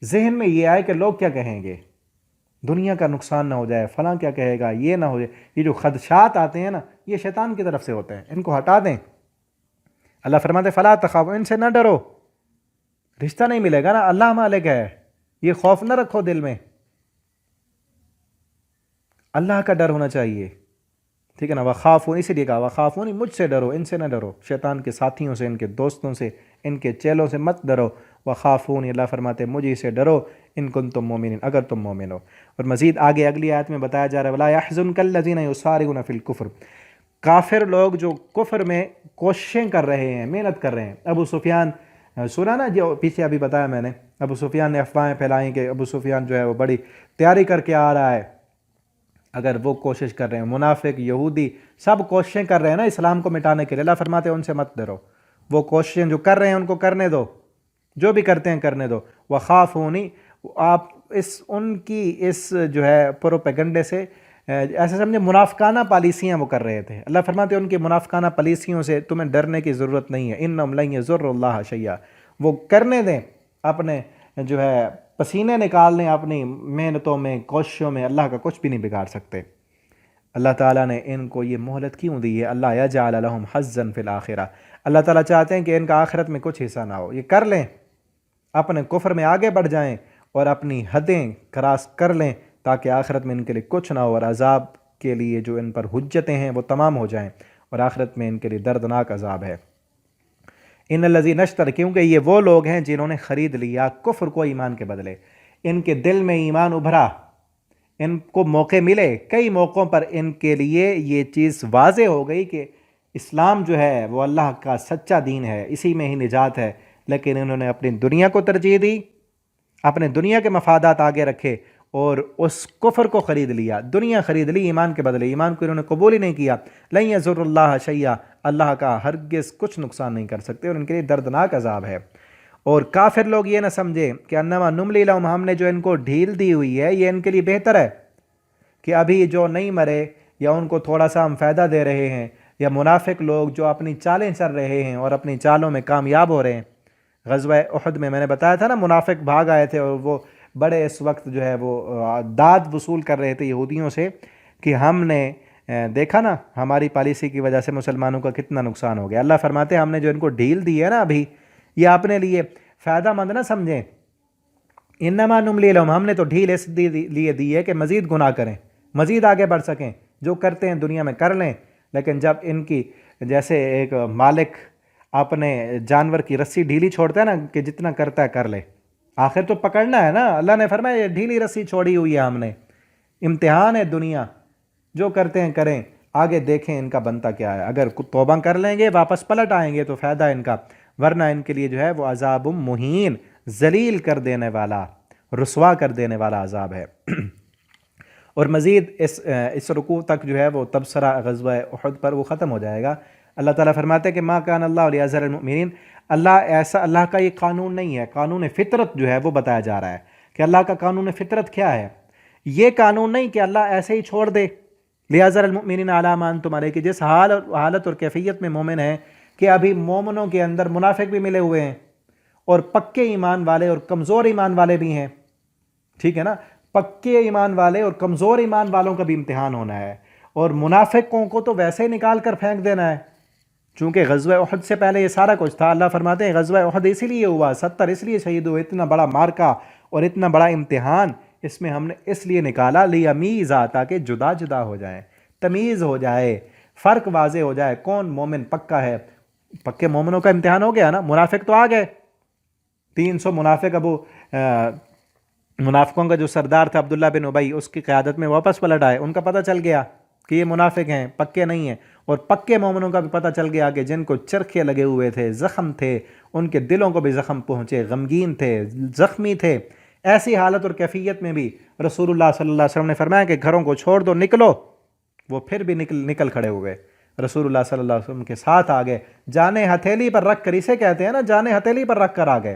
Speaker 1: ذہن میں یہ آئے کہ لوگ کیا کہیں گے، دنیا کا نقصان نہ ہو جائے، فلاں کیا کہے گا، یہ نہ ہو جائے، یہ جو خدشات آتے ہیں نا، یہ شیطان کی طرف سے ہوتے ہیں، ان کو ہٹا دیں۔ اللہ فرماتے فلا تخافوا، ان سے نہ ڈرو، رشتہ نہیں ملے گا نا، اللہ مالک ہے، یہ خوف نہ رکھو دل میں، اللہ کا ڈر ہونا چاہیے، ٹھیک ہے نا۔ وخافون، اسی لیے کہا وخافونی، مجھ سے ڈرو، ان سے نہ ڈرو، شیطان کے ساتھیوں سے، ان کے دوستوں سے، ان کے چیلوں سے مت ڈرو۔ وخافونی، اللہ فرماتے مجھے سے ڈرو، ان کنتم مومنین، اگر تم مومن ہو۔ اور مزید آگے اگلی آیت میں بتایا جا رہا ہے ولا يحزنك الذين يسارعون في الكفر، کافر لوگ جو کفر میں کوششیں کر رہے ہیں، محنت کر رہے ہیں۔ ابو سفیان، سنا نا جو پیچھے ابھی بتایا میں نے، ابو سفیان نے افواہیں پھیلائیں کہ ابو سفیان جو ہے وہ بڑی تیاری کر کے آ رہا ہے۔ اگر وہ کوشش کر رہے ہیں، منافق، یہودی، سب کوششیں کر رہے ہیں نا اسلام کو مٹانے کے لیے، اللہ فرماتے ہیں ان سے مت ڈرو، وہ کوششیں جو کر رہے ہیں ان کو کرنے دو، جو بھی کرتے ہیں کرنے دو۔ وخافونی، آپ ان کی اس جو ہے پروپیگنڈے سے ایسے سمجھے منافقانہ پالیسیاں وہ کر رہے تھے۔ اللہ فرماتے ہیں ان کی منافقانہ پالیسیوں سے تمہیں ڈرنے کی ضرورت نہیں ہے۔ انہم لن یضروا اللہ شیئا، وہ کرنے دیں، اپنے جو ہے پسینے نکال لیں، اپنی محنتوں میں، کوششوں میں، اللہ کا کچھ بھی نہیں بگاڑ سکتے۔ اللہ تعالیٰ نے ان کو یہ مہلت کیوں دی ہے؟ اللہ یجعل لہم حظا فی الآخرہ، اللہ تعالیٰ چاہتے ہیں کہ ان کا آخرت میں کچھ حصہ نہ ہو، یہ کر لیں، اپنے کفر میں آگے بڑھ جائیں اور اپنی حدیں کراس کر لیں تاکہ آخرت میں ان کے لیے کچھ نہ ہو، اور عذاب کے لیے جو ان پر حجتیں ہیں وہ تمام ہو جائیں، اور آخرت میں ان کے لیے دردناک عذاب ہے۔ ان الذین اشتروا، کیونکہ یہ وہ لوگ ہیں جنہوں نے خرید لیا کفر کو ایمان کے بدلے، ان کے دل میں ایمان ابھرا، ان کو موقع ملے، کئی موقعوں پر ان کے لیے یہ چیز واضح ہو گئی کہ اسلام جو ہے وہ اللہ کا سچا دین ہے، اسی میں ہی نجات ہے، لیکن انہوں نے اپنی دنیا کو ترجیح دی، اپنے دنیا کے مفادات آگے رکھے اور اس کفر کو خرید لیا، دنیا خرید لی ایمان کے بدلے، ایمان کو انہوں نے قبول ہی نہیں کیا۔ لن یضروا اللہ شیئا، اللہ کا ہرگز کچھ نقصان نہیں کر سکتے، اور ان کے لیے دردناک عذاب ہے۔ اور کافر لوگ یہ نہ سمجھے کہ انما نملی لہم، ہم نے جو ان کو ڈھیل دی ہوئی ہے یہ ان کے لیے بہتر ہے، کہ ابھی جو نہیں مرے یا ان کو تھوڑا سا ہم فائدہ دے رہے ہیں، یا منافق لوگ جو اپنی چالیں چل رہے ہیں اور اپنی چالوں میں کامیاب ہو رہے ہیں۔ غزوہ احد میں نے بتایا تھا نا، منافق بھاگ آئے تھے اور وہ بڑے اس وقت جو ہے وہ داد وصول کر رہے تھے یہودیوں سے کہ ہم نے دیکھا نا ہماری پالیسی کی وجہ سے مسلمانوں کا کتنا نقصان ہو گیا۔ اللہ فرماتے ہیں ہم نے جو ان کو ڈھیل دی ہے نا ابھی، یہ اپنے لیے فائدہ مند نہ سمجھیں. انما نملی لہم، ہم نے تو ڈھیل اس لیے دی ہے کہ مزید گناہ کریں، مزید آگے بڑھ سکیں. جو کرتے ہیں دنیا میں کر لیں، لیکن جب ان کی جیسے ایک مالک اپنے جانور کی رسی ڈھیلی چھوڑتا ہے نا کہ جتنا کرتا ہے کر لے، آخر تو پکڑنا ہے نا. اللہ نے فرمایا یہ ڈھیلی رسی چھوڑی ہوئی ہے ہم نے، امتحان ہے دنیا، جو کرتے ہیں کریں، آگے دیکھیں ان کا بنتا کیا ہے. اگر توبہ کر لیں گے واپس پلٹ آئیں گے تو فائدہ ان کا، ورنہ ان کے لیے جو ہے وہ عذاب مہین، ذلیل کر دینے والا، رسوا کر دینے والا عذاب ہے. اور مزید اس رکوع تک جو ہے وہ تبصرہ غزوہ احد پر وہ ختم ہو جائے گا. اللہ تعالیٰ فرماتے ہیں کہ ما کان اللہ لیذر المؤمنین، اللہ کا یہ قانون نہیں ہے. قانون فطرت جو ہے وہ بتایا جا رہا ہے کہ اللہ کا قانون فطرت کیا ہے. یہ قانون نہیں کہ اللہ ایسے ہی چھوڑ دے، لیذر المؤمنین علی ما انتم علیہ، کہ جس حالت اور کیفیت میں مومن ہیں کہ ابھی مومنوں کے اندر منافق بھی ملے ہوئے ہیں اور پکے ایمان والے اور کمزور ایمان والے بھی ہیں. ٹھیک ہے نا، پکے ایمان والے اور کمزور ایمان والوں کا بھی امتحان ہونا ہے، اور منافقوں کو تو ویسے ہی نکال کر پھینک دینا ہے. چونکہ غزوہ احد سے پہلے یہ سارا کچھ تھا. اللہ فرماتے ہیں غزوہ احد اسی لیے ہوا، 70 اس لیے شہید ہوئے، اتنا بڑا مارکا اور اتنا بڑا امتحان اس میں ہم نے اس لیے نکالا، لیمیزا، تاکہ جدا جدا ہو جائیں، تمیز ہو جائے، فرق واضح ہو جائے کون مومن پکا ہے. پکے مومنوں کا امتحان ہو گیا نا، منافق تو آ گئے. 300 منافق، منافقوں کا جو سردار تھا عبداللہ بن ابی، اس کی قیادت میں واپس پلٹ آئے. ان کا پتہ چل گیا کہ یہ منافق ہیں، پکے نہیں ہیں. اور پکے مومنوں کا بھی پتہ چل گیا کہ جن کو چرخے لگے ہوئے تھے، زخم تھے، ان کے دلوں کو بھی زخم پہنچے، غمگین تھے، زخمی تھے. ایسی حالت اور کیفیت میں بھی رسول اللہ صلی اللہ علیہ وسلم نے فرمایا کہ گھروں کو چھوڑ دو، نکلو. وہ پھر بھی نکل کھڑے ہوئے، رسول اللہ صلی اللہ علیہ وسلم کے ساتھ آ گئے، جانے ہتھیلی پر رکھ کر، اسے کہتے ہیں نا جانے ہتھیلی پر رکھ کر آ گئے.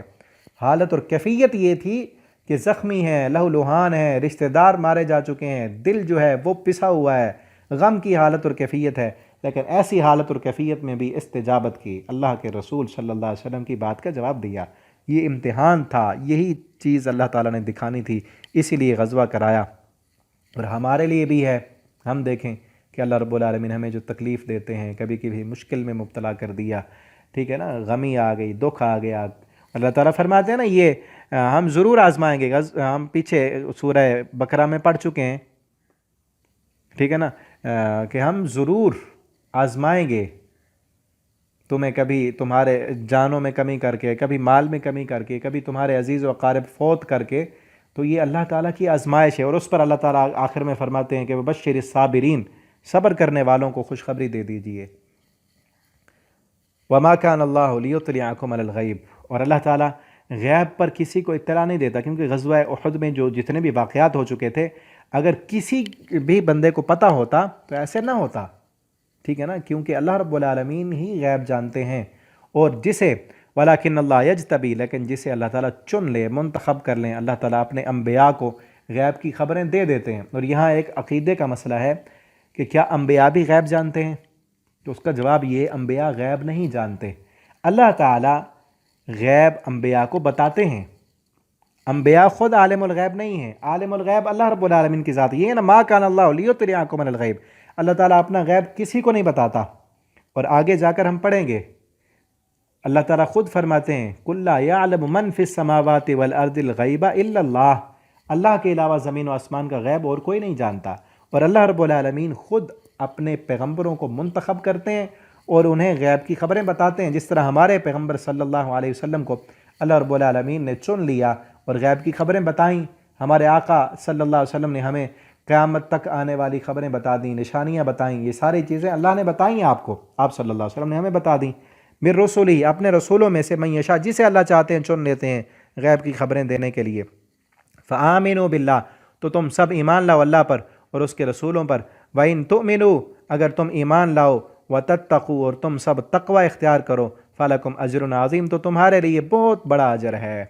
Speaker 1: حالت اور کیفیت یہ تھی کہ زخمی ہیں، لہو لہان ہیں، رشتہ دار مارے جا چکے ہیں، دل جو ہے وہ پسا ہوا ہے، غم کی حالت اور کیفیت ہے. لیکن ایسی حالت اور کیفیت میں بھی استجابت کی، اللہ کے رسول صلی اللہ علیہ وسلم کی بات کا جواب دیا. یہ امتحان تھا، یہی چیز اللہ تعالیٰ نے دکھانی تھی، اسی لیے غزوہ کرایا. اور ہمارے لیے بھی ہے. ہم دیکھیں کہ اللہ رب العالمین ہمیں جو تکلیف دیتے ہیں، کبھی کبھی مشکل میں مبتلا کر دیا، ٹھیک ہے نا، غمی آ گئی، دکھ آ گیا. اللہ تعالیٰ فرماتے ہیں نا یہ ہم ضرور آزمائیں گے. ہم پیچھے سورہ بقرہ میں پڑھ چکے ہیں، ٹھیک ہے نا، کہ ہم ضرور آزمائیں گے تمہیں، کبھی تمہارے جانوں میں کمی کر کے، کبھی مال میں کمی کر کے، کبھی تمہارے عزیز و اقارب فوت کر کے. تو یہ اللہ تعالیٰ کی آزمائش ہے. اور اس پر اللہ تعالیٰ آخر میں فرماتے ہیں کہ وبشر الصابرین، صبر کرنے والوں کو خوشخبری دے دیجئے. وما كان اللہ لیطلعکم علی الغیب، اور اللہ تعالیٰ غیب پر کسی کو اطلاع نہیں دیتا. کیونکہ غزوہ احد میں جو جتنے بھی واقعات ہو چکے تھے، اگر کسی بھی بندے کو پتہ ہوتا تو ایسے نہ ہوتا، ٹھیک ہے نا، کیونکہ اللہ رب العالمین ہی غیب جانتے ہیں. اور جسے ولیکن اللہ یجتبی، لیکن جسے اللہ تعالیٰ چن لے، منتخب کر لیں، اللہ تعالیٰ اپنے انبیاء کو غیب کی خبریں دے دیتے ہیں. اور یہاں ایک عقیدے کا مسئلہ ہے کہ کیا انبیاء بھی غیب جانتے ہیں؟ تو اس کا جواب یہ، انبیاء غیب نہیں جانتے. اللہ تعالیٰ غیب انبیاء کو بتاتے ہیں. انبیاء خود عالم الغیب نہیں ہیں، عالم الغیب اللہ رب العالمین کی ذات. یہ ہے نا ما کان اللہ لیطلعکم علی الغیب، اللہ تعالیٰ اپنا غیب کسی کو نہیں بتاتا. اور آگے جا کر ہم پڑھیں گے اللہ تعالیٰ خود فرماتے ہیں قُلْ لَا يَعْلَمُ مَنْ فِي السَّمَاوَاتِ وَالْأَرْضِ الْغَيْبَ إِلَّا اللَّهُ، اللہ کے علاوہ زمین و آسمان کا غیب اور کوئی نہیں جانتا. اور اللہ رب العالمین خود اپنے پیغمبروں کو منتخب کرتے ہیں اور انہیں غیب کی خبریں بتاتے ہیں. جس طرح ہمارے پیغمبر صلی اللہ علیہ وسلم کو اللہ رب العالمین نے چن لیا اور غیب کی خبریں بتائیں. ہمارے آقا صلی اللہ علیہ وسلم نے ہمیں قیامت تک آنے والی خبریں بتا دیں، نشانیاں بتائیں. یہ ساری چیزیں اللہ نے بتائیں آپ کو، آپ صلی اللہ علیہ وسلم نے ہمیں بتا دیں. من رسولی، اپنے رسولوں میں سے، من یشاء، جسے اللہ چاہتے ہیں چن لیتے ہیں غیب کی خبریں دینے کے لیے. فآمنوا باللہ، تو تم سب ایمان لاؤ اللہ پر اور اس کے رسولوں پر. وَإِن تُؤْمِنُوا، اگر تم ایمان لاؤ، وَتَتَّقُوا، اور تم سب تقوی اختیار کرو، فَلَكُمْ أَجْرٌ عَظِيمٌ، تو تمہارے لیے بہت بڑا اجر ہے.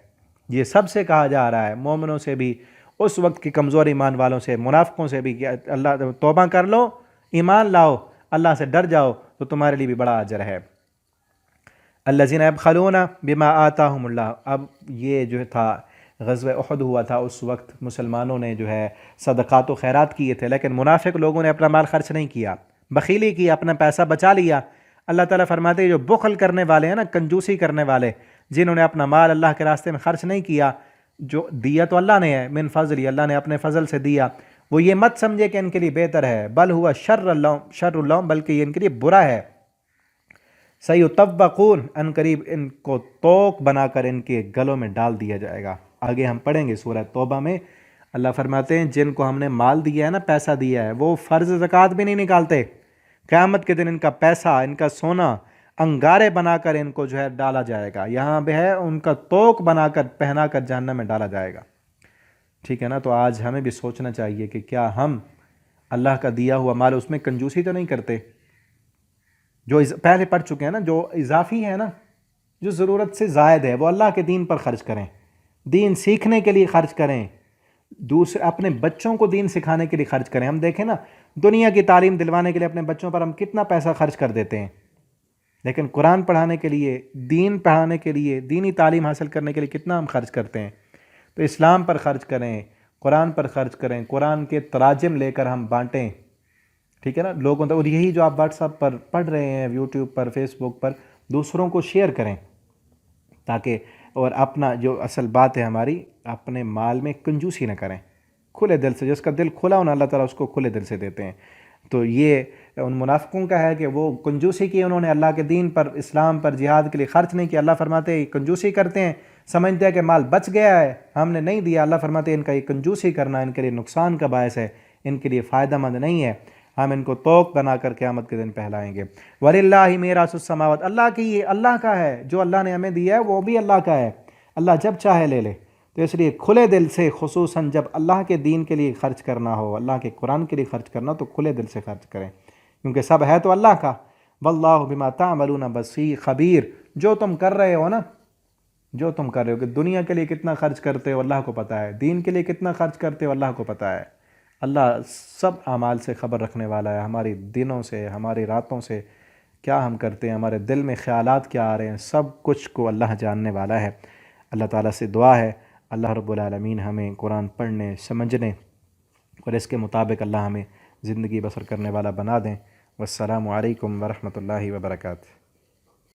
Speaker 1: یہ سب سے کہا جا رہا ہے، مومنوں سے بھی، اس وقت کی کمزور ایمان والوں سے، منافقوں سے بھی، کہ اللہ توبہ کر لو، ایمان لاؤ، اللہ سے ڈر جاؤ، تو تمہارے لیے بھی بڑا اجر ہے. الذین یبخلون بما آتاہم اللہ، اب یہ جو تھا غزوہ احد ہوا تھا، اس وقت مسلمانوں نے جو ہے صدقات و خیرات کیے تھے، لیکن منافق لوگوں نے اپنا مال خرچ نہیں کیا، بخیلی کی، اپنا پیسہ بچا لیا. اللہ تعالیٰ فرماتے ہیں جو بخل کرنے والے ہیں نا، کنجوسی کرنے والے، جنہوں نے اپنا مال اللہ کے راستے میں خرچ نہیں کیا، جو دیا تو اللہ نے ہے، من فضل، اللہ نے اپنے فضل سے دیا، وہ یہ مت سمجھے کہ ان کے لیے بہتر ہے، بل ہوا شر اللہم، بلکہ یہ ان کے لیے برا ہے۔ سیطبقون، ان قریب ان کو توق بنا کر ان کے گلوں میں ڈال دیا جائے گا۔ آگے ہم پڑھیں گے سورہ توبہ میں، اللہ فرماتے ہیں جن کو ہم نے مال دیا ہے نا، پیسہ دیا ہے، وہ فرض زکوٰۃ بھی نہیں نکالتے، قیامت کے دن ان کا پیسہ، ان کا سونا انگارے بنا کر ان کو جو ہے ڈالا جائے گا، یہاں بھی ہے ان کا توق بنا کر پہنا کر جہنم میں ڈالا جائے گا۔ ٹھیک ہے نا؟ تو آج ہمیں بھی سوچنا چاہیے کہ کیا ہم اللہ کا دیا ہوا مال، اس میں کنجوسی تو نہیں کرتے؟ جو پہلے پڑھ چکے ہیں نا، جو اضافی ہے نا، جو ضرورت سے زائد ہے، وہ اللہ کے دین پر خرچ کریں، دین سیکھنے کے لیے خرچ کریں، دوسرے اپنے بچوں کو دین سکھانے کے لیے خرچ کریں۔ ہم دیکھیں نا، دنیا کی تعلیم دلوانے کے لیے اپنے بچوں پر ہم کتنا پیسہ خرچ کر دیتے ہیں، لیکن قرآن پڑھانے کے لیے، دین پڑھانے کے لیے، دینی تعلیم حاصل کرنے کے لیے کتنا ہم خرچ کرتے ہیں؟ تو اسلام پر خرچ کریں، قرآن پر خرچ کریں، قرآن کے تراجم لے کر ہم بانٹیں، ٹھیک ہے نا، لوگوں تک، اور یہی جو آپ واٹس ایپ پر پڑھ رہے ہیں، یوٹیوب پر، فیس بک پر، دوسروں کو شیئر کریں، تاکہ، اور اپنا جو اصل بات ہے ہماری، اپنے مال میں کنجوسی نہ کریں، کھلے دل سے، جس کا دل کھلا ہونا اللہ تعالیٰ اس کو کھلے دل سے دیتے ہیں۔ تو یہ ان منافقوں کا ہے کہ وہ کنجوسی کی، انہوں نے اللہ کے دین پر، اسلام پر، جہاد کے لیے خرچ نہیں کیا۔ اللہ فرماتے ہیں یہ کنجوسی کرتے ہیں، سمجھتے ہیں کہ مال بچ گیا ہے، ہم نے نہیں دیا۔ اللہ فرماتے ہیں ان کا یہ کنجوسی کرنا ان کے لیے نقصان کا باعث ہے، ان کے لیے فائدہ مند نہیں ہے، ہم ان کو توق بنا کر قیامت کے دن پہلائیں گے۔ وَلِلَّهِ مِيرَاثُ السَّمَاوَاتِ، اللہ کی، یہ اللہ کا ہے، جو اللہ نے ہمیں دیا ہے وہ بھی اللہ کا ہے، اللہ جب چاہے لے لے۔ تو اس لیے کھلے دل سے، خصوصاً جب اللہ کے دین کے لیے خرچ کرنا ہو، اللہ کے قرآن کے لیے خرچ کرنا، تو کھلے دل سے خرچ کریں، کیونکہ سب ہے تو اللہ کا۔ وَاللَّهُ بِمَا تَعْمَلُونَ بَصِيرٌ، خبیر، جو تم کر رہے ہو نا، جو تم کر رہے ہو، کہ دنیا کے لیے کتنا خرچ کرتے ہو اللہ کو پتہ ہے، دین کے لیے کتنا خرچ کرتے ہو اللہ کو پتہ ہے۔ اللہ سب اعمال سے خبر رکھنے والا ہے، ہماری دنوں سے، ہماری راتوں سے، کیا ہم کرتے ہیں، ہمارے دل میں خیالات کیا آ رہے ہیں، سب کچھ کو اللہ جاننے والا ہے۔ اللہ تعالیٰ سے دعا ہے اللہ رب العالمین ہمیں قرآن پڑھنے، سمجھنے اور اس کے مطابق اللہ ہمیں زندگی بسر کرنے والا بنا دیں۔ والسلام علیکم ورحمۃ اللہ وبرکاتہ۔